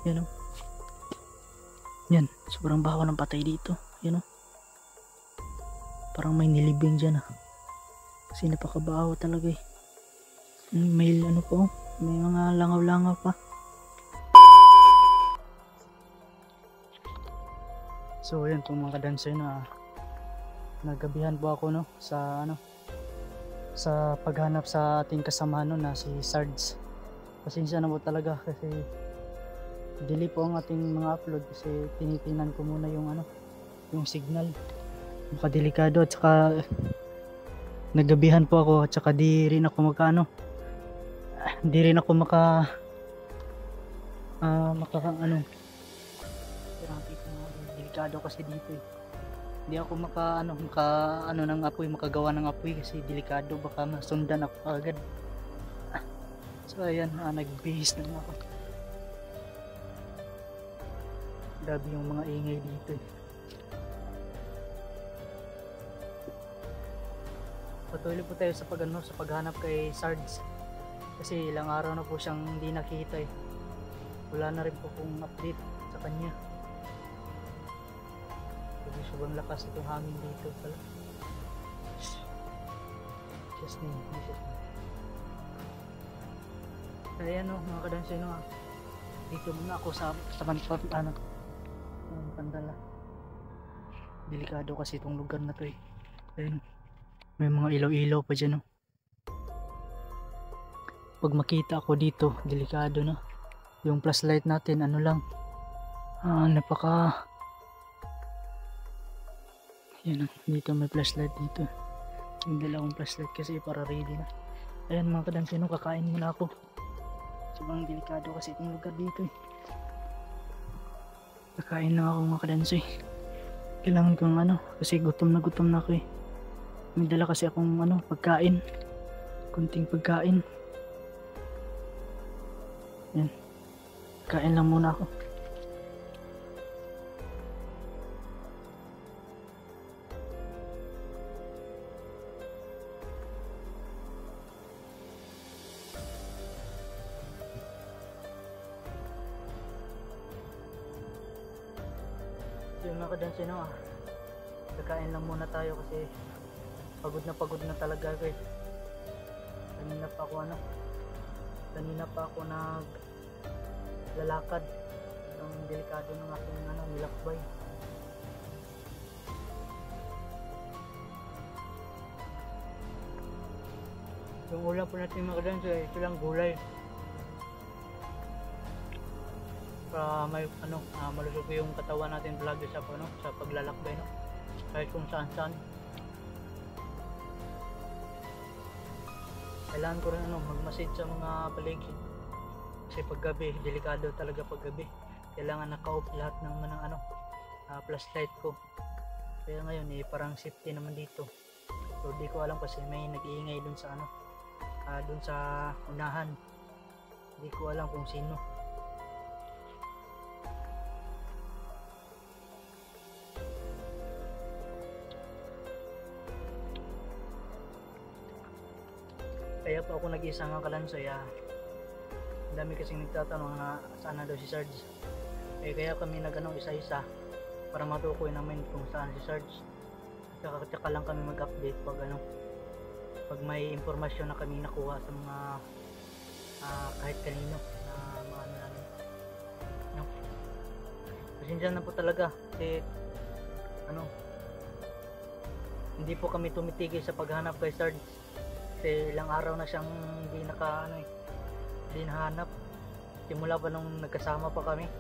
Yan o. Yan, sobrang baho ng patay dito. Yan o. Parang may nilibing dyan kasi napakabaho talaga eh. May ano po, may mga langaw-langaw pa. So yan po mga kadansoy na nagabihan po ako no sa sa paghanap sa ating kasamahan no, na si Sarge. Pasensya na po talaga kasi delay po ang ating mga upload kasi tinitingnan ko muna yung yung signal. Delikado at saka nagabihan po ako at saka di rin ako delikado kasi dito eh. Hindi ako maka ng apoy, makagawa ng apoy kasi delikado, baka masundan ako agad. So ayan, nagbihis na ako. Grabe yung mga ingay dito eh. Patuloy po tayo sa sa paghanap kay Sarge kasi ilang araw na po siyang hindi nakita eh. Wala na rin po kung update sa kanya. Sobrang lakas itong hangin dito pala. Jesus name. Kaya mga kadansoy dito muna ako sa Pandala. Delikado kasi itong lugar na to eh. Ayun. May mga ilaw-ilaw pa dyan Pag makita ako dito, delikado na. Yung flashlight natin yan dito may flashlight dito. Yung dalawang flashlight kasi para ready na. Ayan mga kadansoy kakain muna ako. Sobrang delikado kasi itong lugar dito eh. Kakain lang ako mga kadansoy. Kailangan kong kasi gutom na ako eh. May dala kasi akong pagkain. Kunting pagkain. Yan. Kain lang muna ako. Yung mga kadansoy kakain lang muna tayo kasi pagod na talaga ako eh. Kanina pa ako naglalakad. Ang delikado ng aking nilakbay. Yung ulam po natin mga kadansoy, ito lang gulay. Para may malusog yung katawan natin palagi sa paglalakbay kahit kung saan. Kailangan ko rin magmasid sa mga paligid kasi paggabi delikado talaga paggabi. Kailangan naka-off lahat ng flashlight ko. Kaya ngayon parang safety naman dito. So di ko alam kasi may nag-iingay dun sa dun sa unahan. Di ko alam kung sino. Kaya po ako nag-isa mga kadansoy. Ang dami kasing nagtatanong na saan na daw si Sarge. Kaya kami isa-isa para matukoy namin kung saan si Sarge. Tsaka lang kami mag-update pag may impormasyon na kami nakuha sa mga kahit kanino na namin. Pasensya na po talaga kasi hindi po kami tumitigil sa paghanap kay Sarge. Kasi ilang araw na siyang hindi nahanap. Simula pa nung nagkasama pa kami.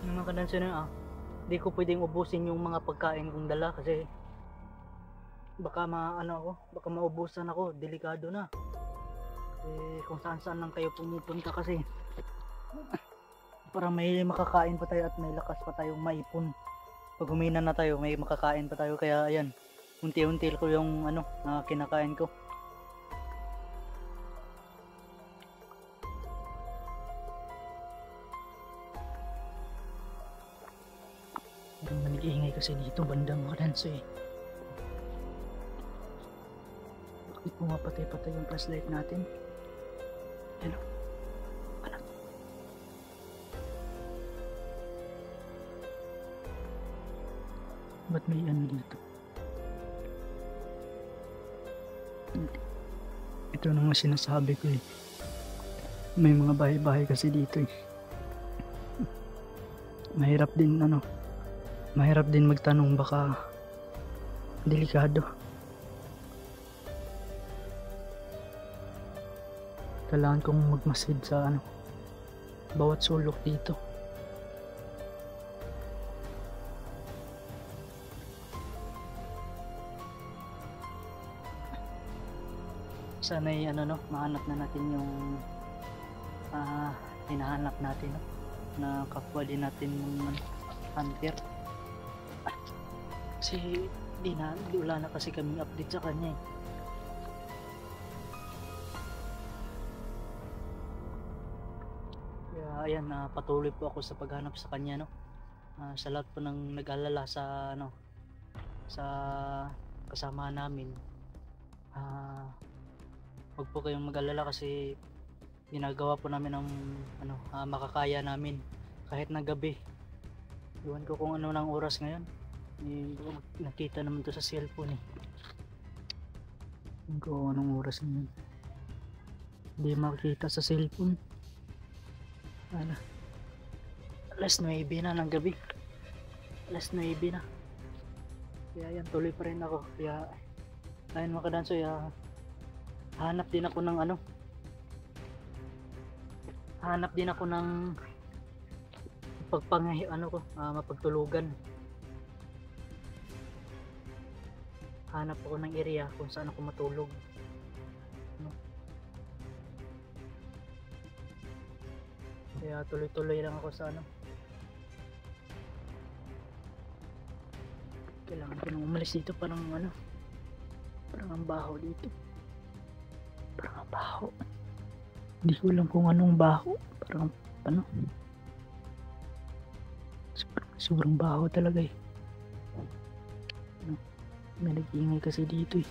Yung mga kadansoy hindi ko pwedeng ubusin yung mga pagkain kong dala kasi baka baka maubusan ako, delikado na. Kung saan lang kayo pumupunta kasi para may makakain pa tayo at may lakas pa tayong maipon pag humina na tayo may makakain pa tayo, kaya ayan, unti-unti ko yung ano kinakain ko. Parang nag-iingay kasi dito bandang Maranso eh. Bakit pumapatay-patay yung flashlight natin? Hello? Ano? Ba't may ano dito? Ito naman sinasabi ko eh. May mga bahay-bahay kasi dito eh. Mahirap din magtanong, baka delikado. Kailangan kong magmasid sa bawat sulok dito. Sana'y mahanap na natin yung hinahanap natin, na kapwa din natin yung hunter. Kasi wala na kasi kaming update sa kanya eh. Kaya ayan, patuloy po ako sa paghanap sa kanya, sa lahat po ng nag-alala sa sa kasama namin. Huwag po kayong mag-alala kasi ginagawa po namin ang makakaya namin kahit na gabi. Iwan ko kung ano ng oras ngayon. Nakita naman to sa cellphone eh. Iwan ko anong oras ngayon. Hindi makikita sa cellphone. Alas 9 na ng gabi. Alas 9 na. Kaya yan, tuloy pa rin ako. Kaya ayun mga kadanso, hanap din ako ng mapagtulugan. Hanap ako ng area kung saan ako matulog. Kaya tuloy-tuloy lang ako sa kailangan ko nang umalis dito. Parang ang baho dito. Parang ang baho. Hindi ko alam kung anong baho. Parang sobrang baho talaga eh. May nag-iingay kasi dito eh.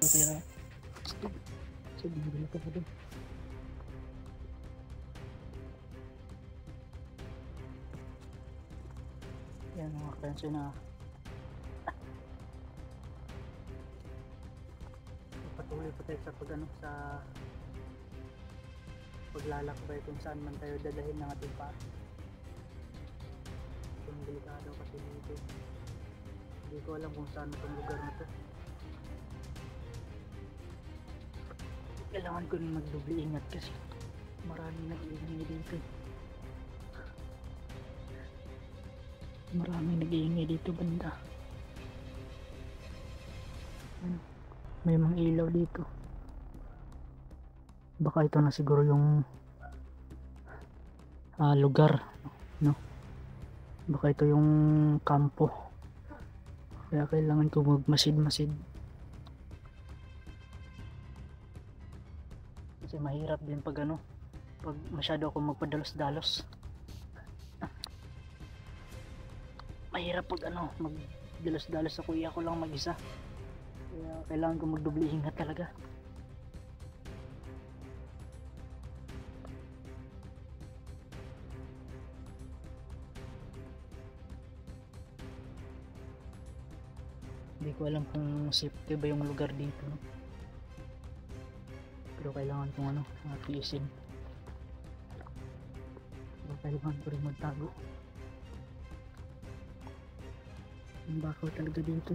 Pero sabihin ko pa doon. Yan mga friends, patuloy pa tayo sa sa paglalakbay kung saan man tayo dadahin ng ating pa. Itong delikado kasi dito. Hindi ko alam kung saan itong lugar na to. Kailangan ko rin magdubli ingat kasi maraming nag-iingay dito. Maraming nag-iingay dito banda. May mga ilaw dito. Baka ito na siguro yung lugar, no? Baka ito yung kampo. Kaya kailangan ko magmasid-masid. Kasi mahirap din pag pag masyado ako magpadalos-dalos. Mahirap pag magdalos-dalos ako, ako lang mag-isa. Kaya kailangan ko magdubli ingat talaga. Hindi ko alam kung safety ba yung lugar dito, no? Pero kailangan kong tiisin. Pero kailangan ko rin magtago. Ang bakaw talaga dito.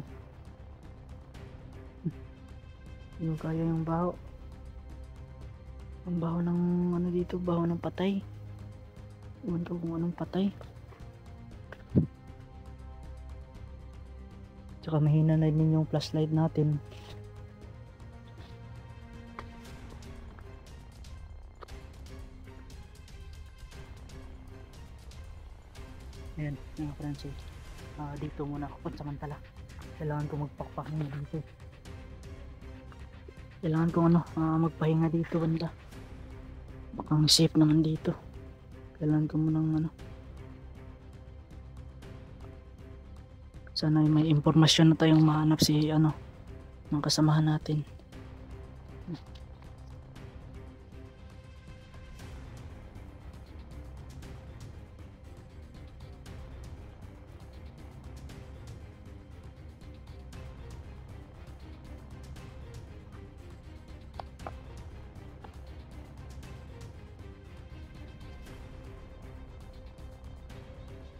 Hindi ko kaya yung baho. Ang baho ng dito, baho ng patay. Iwan ko kung anong patay. Tsaka mahina na din yung flashlight natin. Ayan mga friends, dito muna ako pansamantala. Kailangan ko magpapahinga dito. Kailangan ko magpahinga dito banda. Ang safe naman dito. Kailangan ko munang sana may impormasyon na tayong mahanap si ng kasamahan natin.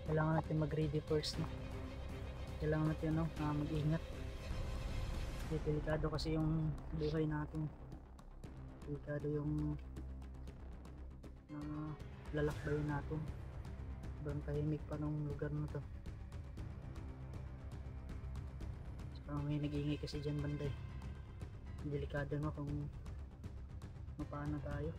Kailangan natin mag-ready first, no? Kailangan natin mag-ingat. Delikado kasi yung buhay natin. Delikado yung lalakbayin natin. Sobrang tahimik pa ng lugar na to. Saka may nag-iingay kasi dyan banday. Delikado no kung mapaano tayo.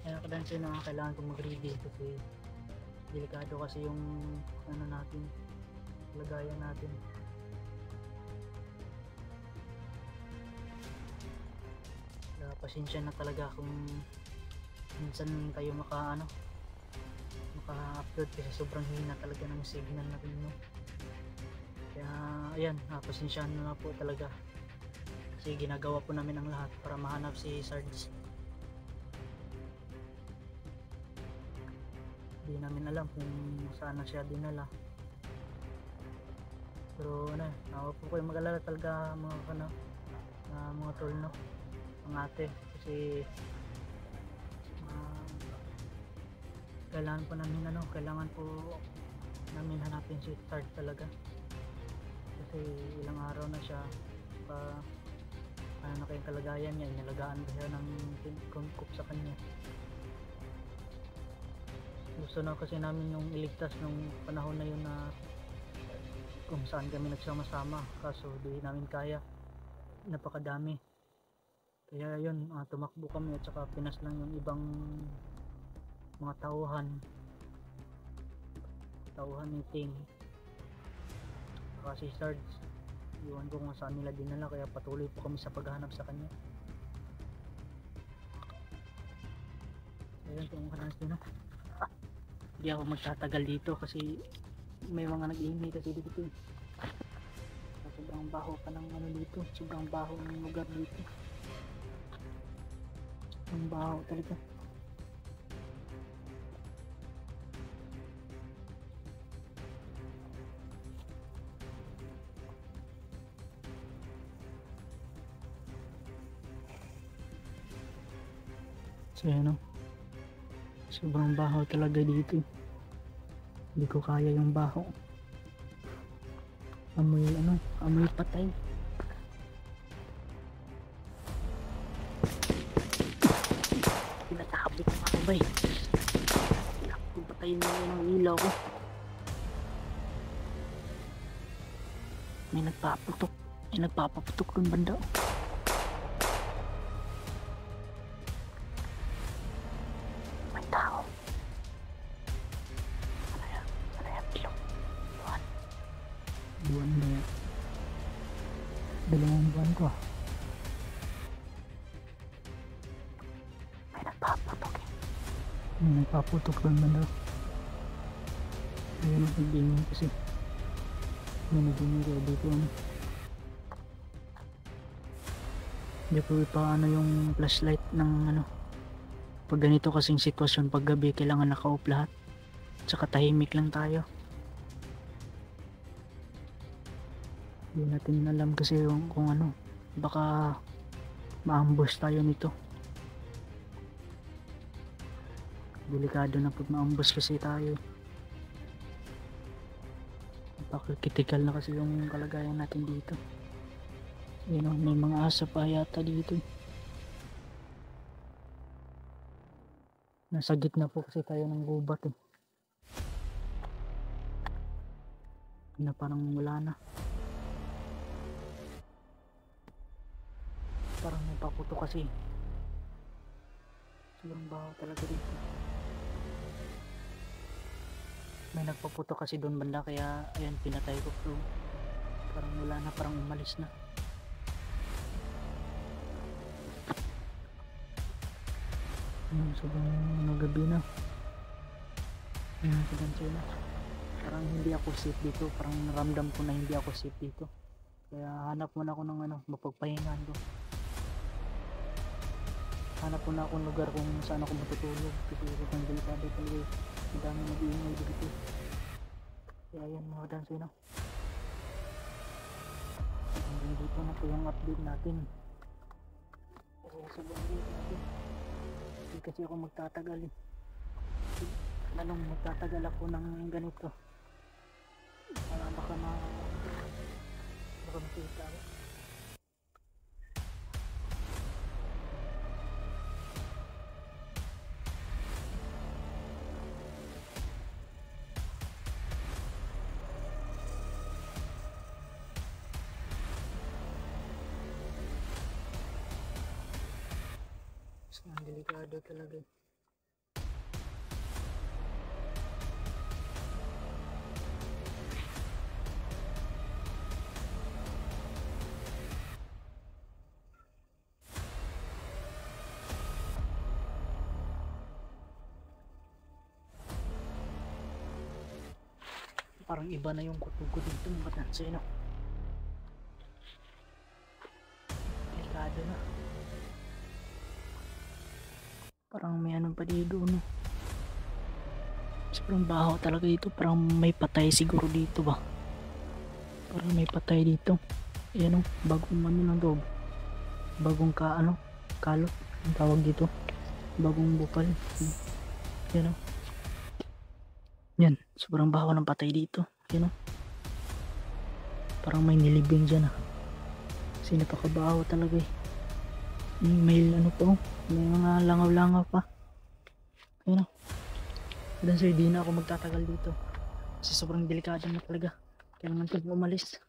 Kaya kadansin na kailangan kong mag-ready kasi delikado kasi yung natin, lagayan natin. Kaya pasensya na talaga kung minsan tayo maka-upload kasi sobrang hina talaga ng signal natin, no? Kaya ayan, pasensya na po talaga kasi ginagawa po namin ang lahat para mahanap si Sarge. Hindi namin alam kung saan na siya dinala. Pero huwag po kayo mag-alala talaga mga tol, no? Mga ate, kasi kailangan po namin hanapin si Sarge talaga. Kasi ilang araw na siya na kayong kalagayan niya, inalagaan ba siya ng kungkup sa kanya. Gusto na kasi namin yung iligtas nung panahon na yun na kung saan kami nagsama-sama, kaso di namin kaya, napakadami. Kaya yun, tumakbo kami at saka pinas lang yung ibang mga tauhan meeting. Kasi Sarge, iwan ko kung saan nila dinala, kaya patuloy po kami sa paghahanap sa kanya. Ayun, kung kanas din hindi ako magtatagal dito kasi may mga nag-iingay kasi dito. Sobrang baho pa ng dito, sobrang baho ng lugar dito. Ang baho talaga. So yan, sobrang baho talaga dito. Hindi ko kaya yung baho. Amoy patay. Pinatakabit ng mga bay. Kung patayin mo yun ang ilaw ko. May nagpapaputok dun banda. May tao. Buwan ba yan? 2 buwan ko. May nagpaputok doon man daw. Ayun ang pagdingin kasi Niniginig kayo dito ano. Hindi po ipaano yung flashlight ng ano. Pag ganito kasing sitwasyon pag gabi kailangan naka-off lahat. Tsaka tahimik lang tayo. Hindi natin alam kasi yung, kung ano. Baka ma-ambush tayo nito. Delikado na pag ma-ambush kasi tayo. Napaka-critical na kasi yung kalagayan natin dito. Yun o, may mga asa pa yata dito. Nasa gitna po kasi tayo ng gubat eh. Na parang wala na. Parang may paputo kasi. Sobrang baho talaga dito. May nagpaputo kasi doon banda kaya ayan pinatay ko bro. Parang wala na, parang umalis na. Sobrang gabi na. Ayan, na. Parang hindi ako safe dito. Parang naramdam ko na hindi ako safe dito. Kaya hanap muna ako ng ano, mapagpahingan ko. Hanap muna ako ng lugar kung saan ako matutulog. Kasi sobrang delikado talaga. Ang dami nag-iingay dito. Kaya yan mga dansoy na. Hanggang dito na po yung update natin. Kasi sobrang dito natin. Hindi kasi ako magtatagal eh. Lalong magtatagal ako ng ganito. Baka makita ako. Ang delikado talaga. Parang iba na yung kutob ko dito mga tansoy no. Delikado na. Parang may ano pa dito no. Sobrang baho talaga dito. Parang may patay siguro dito ba. Parang may patay dito. Ayan o, bagong ano ng loob. Bagong kalot. Ang tawag dito. Bagong bukal. Ayan o. Yan, sobrang baho ng patay dito. Ayan o. Parang may nilibing dyan ah. Kasi napakabaho talaga eh. May ano po. May mga langaw-langaw pa. Ayan o. Dan sir, di na ako magtatagal dito. Kasi sobrang delikado na talaga. Kailangan ko umalis.